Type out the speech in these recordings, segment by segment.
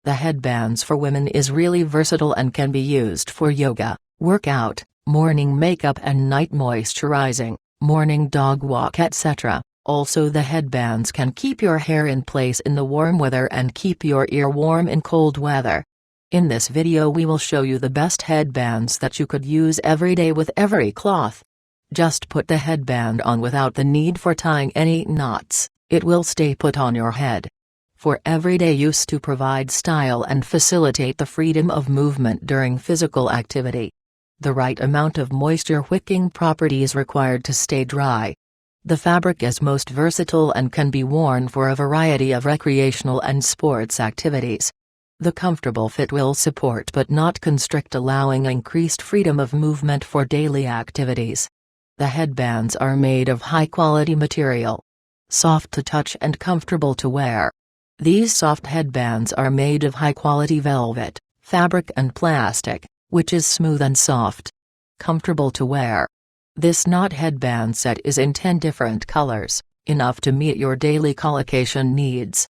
The headbands for women is really versatile and can be used for yoga, workout, morning makeup and night moisturizing, morning dog walk etc. Also the headbands can keep your hair in place in the warm weather and keep your ear warm in cold weather. In this video we will show you the best headbands that you could use every day with every cloth. Just put the headband on without the need for tying any knots, it will stay put on your head. For everyday use to provide style and facilitate the freedom of movement during physical activity. The right amount of moisture-wicking properties required to stay dry. The fabric is most versatile and can be worn for a variety of recreational and sports activities. The comfortable fit will support but not constrict, allowing increased freedom of movement for daily activities. The headbands are made of high-quality material. Soft to touch and comfortable to wear. These soft headbands are made of high-quality velvet, fabric and plastic, which is smooth and soft. Comfortable to wear. This knot headband set is in 10 different colors, enough to meet your daily collocation needs.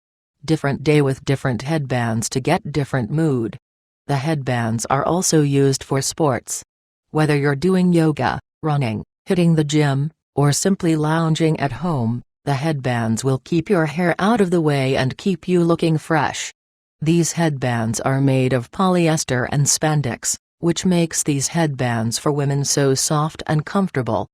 Different day with different headbands to get different mood. The headbands are also used for sports. Whether you're doing yoga, running, hitting the gym, or simply lounging at home, the headbands will keep your hair out of the way and keep you looking fresh. These headbands are made of polyester and spandex, which makes these headbands for women so soft and comfortable.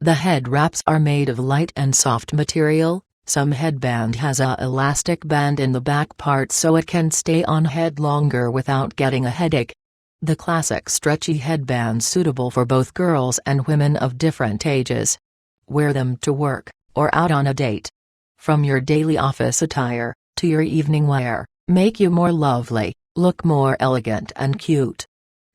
The head wraps are made of light and soft material. Some headband has a elastic band in the back part so it can stay on head longer without getting a headache. The classic stretchy headbands suitable for both girls and women of different ages. Wear them to work, or out on a date. From your daily office attire, to your evening wear, make you more lovely, look more elegant and cute.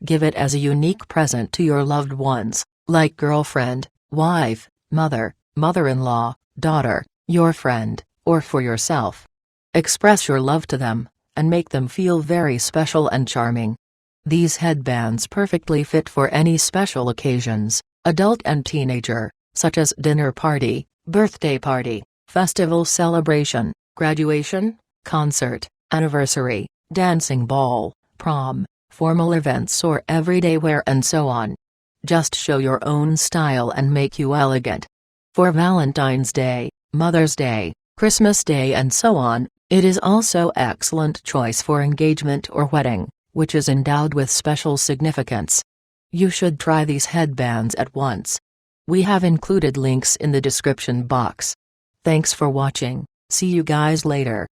Give it as a unique present to your loved ones, like girlfriend, wife, mother, mother-in-law, daughter, your friend, or for yourself. Express your love to them, and make them feel very special and charming. These headbands perfectly fit for any special occasions, adult and teenager, such as dinner party, birthday party, festival celebration, graduation, concert, anniversary, dancing ball, prom, formal events or everyday wear and so on. Just show your own style and make you elegant. For Valentine's Day, Mother's Day, Christmas Day and so on, it is also excellent choice for engagement or wedding, which is endowed with special significance. You should try these headbands at once. We have included links in the description box. Thanks for watching, see you guys later.